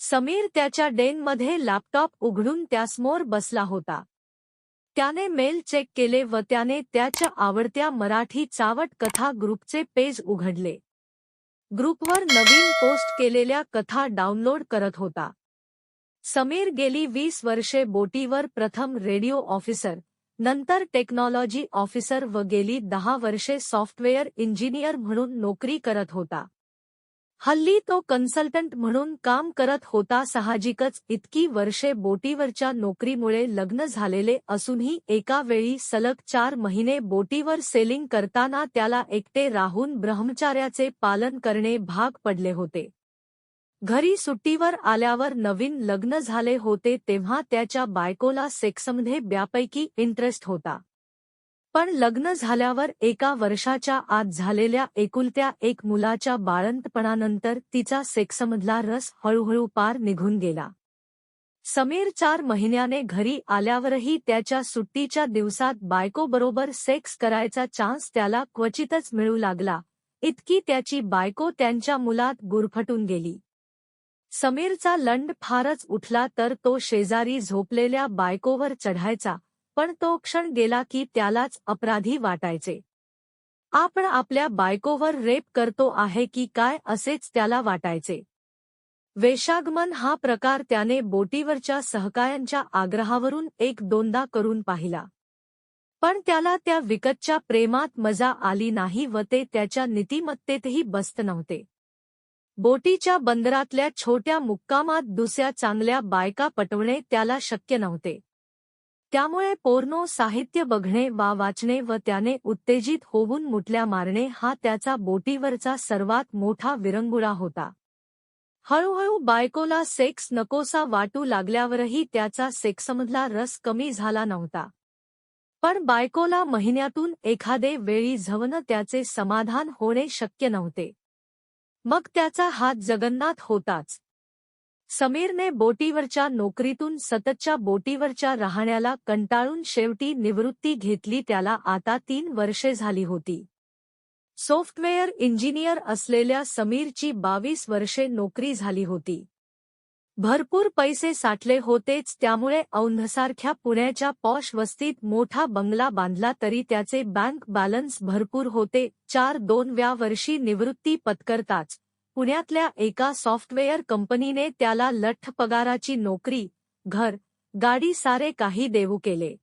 समीर त्याच्या डेनमध्ये लॅपटॉप उघडून त्यासमोर बसला होता. त्याने मेल चेक केले व त्याने त्याच्या आवडत्या मराठी चावट कथा ग्रुपचे पेज उघडले. ग्रुपवर नवीन पोस्ट केलेल्या कथा डाउनलोड करत होता. समीर गेली 20 वर्षे बोटीवर प्रथम रेडिओ ऑफिसर, नंतर टेक्नॉलॉजी ऑफिसर व गेली 10 वर्षे सॉफ्टवेअर इंजिनियर म्हणून नोकरी करत होता. हल्ली तो कन्सल्टंट म्हणून काम करत होता. साहजिकच इतकी वर्षे बोटीवरच्या नोकरीमुळे लग्न झालेले असूनही एका वेळी सलग 4 महिने बोटीवर सेलिंग करताना त्याला एकटे राहून ब्रह्मचार्याचे पालन करणे भाग पडले होते. घरी सुट्टीवर आल्यावर नवीन लग्न झाले होते तेव्हा त्याच्या बायकोला सेक्समध्ये बऱ्यापैकी इंटरेस्ट होता. पण लग्न झाल्यावर एका वर्षाच्या आत झालेल्या एकुलत्या एक मुलाच्या बाळंतपणानंतर तिचा सेक्समधला रस हळूहळू पार निघून गेला. समीर 4 महिन्याने घरी आल्यावरही त्याच्या सुट्टीच्या दिवसात बायकोबरोबर सेक्स करायचा चान्स त्याला क्वचितच मिळू लागला. इतकी त्याची बायको त्यांच्या मुलात गुरफटून गेली. समीरचा लंड फारच उठला तर तो शेजारी झोपलेल्या बायकोवर चढायचा, पण तो क्षण गेला की त्यालाच अपराधी वाटायचे. आपण आपल्या बायकोवर रेप करतो आहे की काय असेच त्याला वाटायचे. वेश्यागमन हा प्रकार त्याने बोटीवरच्या सहकायांच्या आग्रहावरून 1-2दा करून पाहिला. पण त्याला त्या विकतच्या प्रेमात मजा आली नाही व ते त्याच्या नीतिमत्तेतही बसत नव्हते. बोटीच्या बंदरातल्या छोट्या मुक्कामात दुसऱ्या चांगल्या बायका पटवणे त्याला शक्य नव्हते. त्यामुळे पोर्नो साहित्य बघणे वा वाचणे व त्याने उत्तेजित होऊन मुठल्या मारणे हा त्याचा बोटीवरचा सर्वात मोठा विरंगुळा होता. हळूहळू बायकोला सेक्स नकोसा वाटू लागल्यावरही त्याचा सेक्समधला रस कमी झाला नव्हता. पण बायकोला महिन्यातून एखादे वेळी झवणं त्याचे समाधान होणे शक्य नव्हते. मग त्याचा हात जगन्नाथ होताच. समीरने बोटीवरच्या नोकरीतून सततच्या बोटीवरच्या राहण्याला कंटाळून शेवटी निवृत्ती घेतली. त्याला आता 3 वर्षे झाली होती. सॉफ्टवेअर इंजिनियर असलेल्या समीरची 22 वर्षे नोकरी झाली होती. भरपूर पैसे साठले होतेच, त्यामुळे औंधसारख्या पुण्याच्या पॉश वस्तीत मोठा बंगला बांधला तरी त्याचे बँक बॅलन्स भरपूर होते. 4-2व्या वर्षी निवृत्ती पत्करताच पुण्यातल्या एका सॉफ्टवेअर कंपनीने त्याला लठ्ठ पगाराची नोकरी, घर, गाडी सारे काही देऊ केले.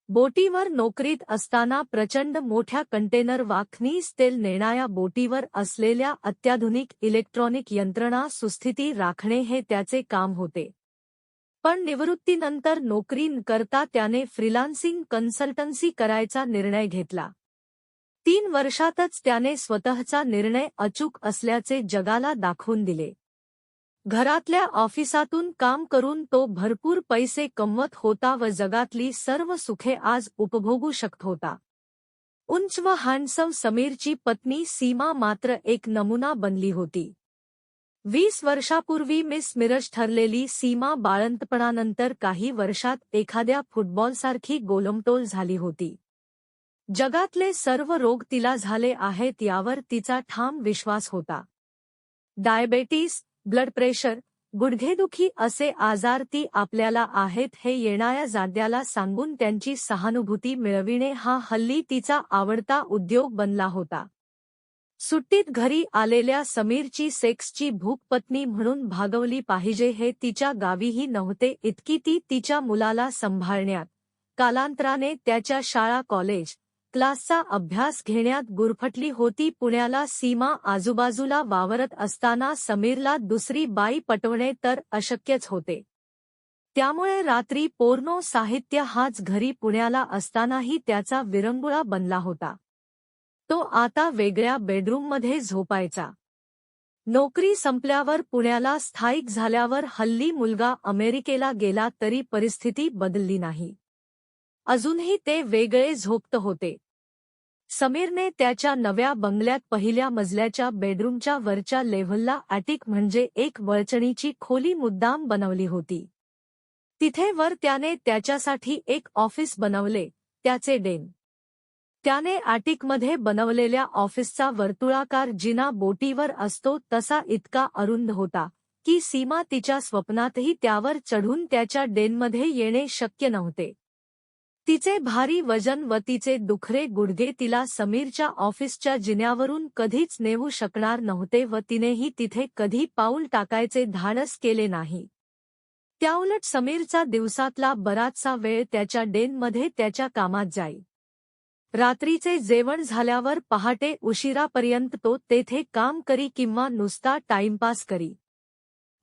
बोटीवर नोकरीत असताना प्रचंड मोठ्या कंटेनर वाखनीस तेल नेणाऱ्या बोटीवर असलेल्या अत्याधुनिक इलेक्ट्रॉनिक यंत्रणा सुस्थिती राखणे हे त्याचे काम होते. पण निवृत्तीनंतर नोकरी न करता त्याने फ्रीलान्सिंग कन्सल्टन्सी करायचा निर्णय घेतला. 3 वर्षातच त्याने स्वतःचा निर्णय अचूक असल्याचे जगाला दाखवून दिले. घरातल्या ऑफिसातून काम करून तो भरपूर पैसे कमवत होता व जगातली सर्व सुखे आज उपभोगू शकत होता. उंच व हँडसम समीरची पत्नी सीमा मात्र एक नमुना बनली होती. 20 वर्षापूर्वी मिस मिरज ठरलेली सीमा बाळंतपणानंतर काही वर्षात एखाद्या फुटबॉलसारखी गोलमटोल झाली होती. जगातले सर्व रोग तिला झाले आहेत यावर तिचा ठाम विश्वास होता. डायबेटीस, ब्लड प्रेशर, गुडघेदुखी असे आजार ती आपल्याला आहेत हे येणाऱ्या जाद्याला सांगून त्यांची सहानुभूती मिळविणे हा हल्ली तिचा आवडता उद्योग बनला होता. सुट्टीत घरी आलेल्या समीरची सेक्सची भूक पत्नी म्हणून भागवली पाहिजे हे तिच्या गावीही नव्हते. इतकी ती तिच्या मुलाला सांभाळण्यात, कालांतराने त्याच्या शाळा कॉलेज क्लासचा अभ्यास घेण्यात गुरफटली होती. पुण्याला सीमा आजूबाजूला वावरत असताना समीरला दुसरी बाई पटवणे तर अशक्यच होते. त्यामुळे रात्री पोर्नो साहित्य हाच घरी पुण्याला असतानाही त्याचा विरंगुळा बनला होता. तो आता वेगळ्या बेडरूममध्ये झोपायचा. नोकरी संपल्यावर पुण्याला स्थायिक झाल्यावर हल्ली मुलगा अमेरिकेला गेला तरी परिस्थिती बदलली नाही. अजूनही ते वेगळे झोपत होते. समीरने त्याच्या नव्या बंगल्यात पहिल्या मजल्याच्या बेडरूमच्या वरच्या लेव्हलला ॲटिक म्हणजे एक वळचणीची खोली मुद्दाम बनवली होती. तिथे वर त्याने त्याच्यासाठी एक ऑफिस बनवले, त्याचे डेन. त्याने ॲटिकमध्ये बनवलेल्या ऑफिसचा वर्तुळाकार जिना बोटीवर असतो तसा इतका अरुंद होता की सीमा तिच्या स्वप्नातही त्यावर चढून त्याच्या डेनमध्ये येणे शक्य नव्हते. तिचे भारी वजन व तिचे दुखरे गुडघे तिला समीरच्या ऑफिसच्या जिन्यावरून कधीच नेऊ शकणार नव्हते व तिनेही तिथे कधी पाऊल टाकायचे धाडस केले नाही. त्याउलट समीरचा दिवसातला बराचसा वेळ त्याच्या डेनमध्ये त्याच्या कामात जाई. रात्रीचे जेवण झाल्यावर पहाटे उशिरापर्यंत तो तेथे काम करी किंवा नुसता टाइमपास करी.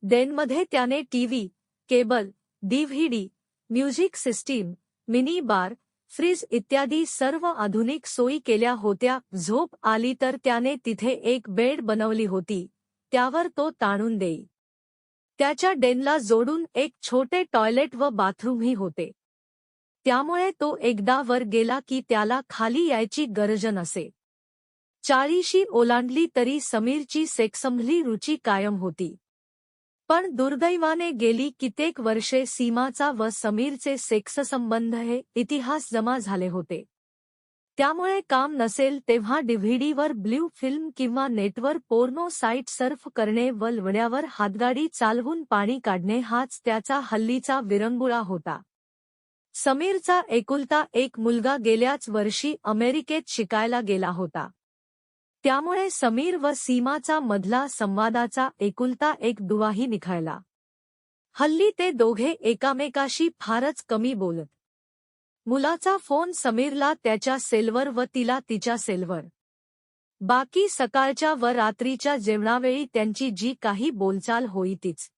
डेनमध्ये त्याने TV, cable, DVD, music system, mini bar, fridge इत्यादी सर्व आधुनिक सोयी केल्या होत्या. झोप आली तर त्याने तिथे एक बेड बनवली होती, त्यावर तो ताणून देई. त्याच्या डेनला जोडून एक छोटे टॉयलेट व बाथरूमही होते. त्यामुळे तो एकदा वर गेला की त्याला खाली यायची गरज नसे. 40शी ओलांडली तरी समीरची सेक्समधली रुची कायम होती. पण दुर्दैवाने गेली कित्येक वर्षे सीमाचा व समीरचे सेक्ससंबंध हे इतिहास जमा झाले होते. त्यामुळे काम नसेल तेव्हा डीव्हीडीवर ब्ल्यू फिल्म किंवा नेटवर पोर्नो साइट सर्फ करणे व लवड्यावर हातगाडी चालवून पाणी काढणे हाच त्याचा हल्लीचा विरंगुळा होता. समीरचा एकुलता एक मुलगा गेल्याच वर्षी अमेरिकेत शिकायला गेला होता. त्यामुळे समीर व सीमाचा मधला संवादाचा एकुलता एक दुवाही निखळला. हल्ली ते दोघे एकामेकाशी फारच कमी बोलत. मुलाचा फोन समीरला त्याच्या सेलवर व तिला तिच्या सेलवर. बाकी सकाळच्या व रात्रीच्या जेवणावेळी त्यांची जी काही बोलचाल होई तीच.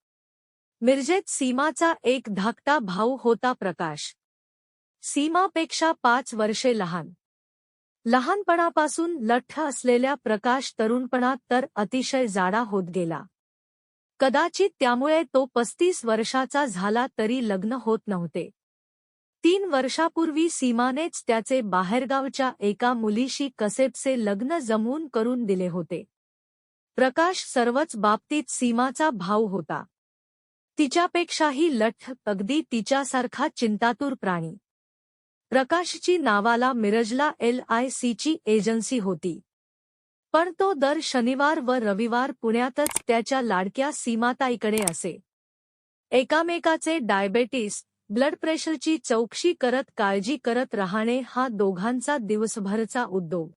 मिरजेत सीमाचा एक धाकटा भाऊ होता प्रकाश. सीमापेक्षा 5 वर्षे लहान. लहानपणापासून लठ्ठ असलेल्या प्रकाश तरुणपणात तर अतिशय जाडा होत गेला. कदाचित त्यामुळे तो 35 वर्षाचा झाला तरी लग्न होत नव्हते. 3 वर्षापूर्वी सीमानेच त्याचे बाहेरगावच्या एका मुलीशी कसेबसे लग्न जमवून करून दिले होते. प्रकाश सर्वच बाबतीत सीमाचा भाऊ होता. तिच्यापेक्षाही लठ्ठ, अगदी तिच्यासारखा चिंतातूर प्राणी. प्रकाशची नावाला मिरजला LICची एजन्सी होती. पण तो दर शनिवार व रविवार पुण्यातच त्याच्या लाडक्या सीमाताईकडे असे. एकामेकाचे डायबेटीस, ब्लड प्रेशरची चौकशी करत काळजी करत राहणे हा दोघांचा दिवसभरचा उद्योग.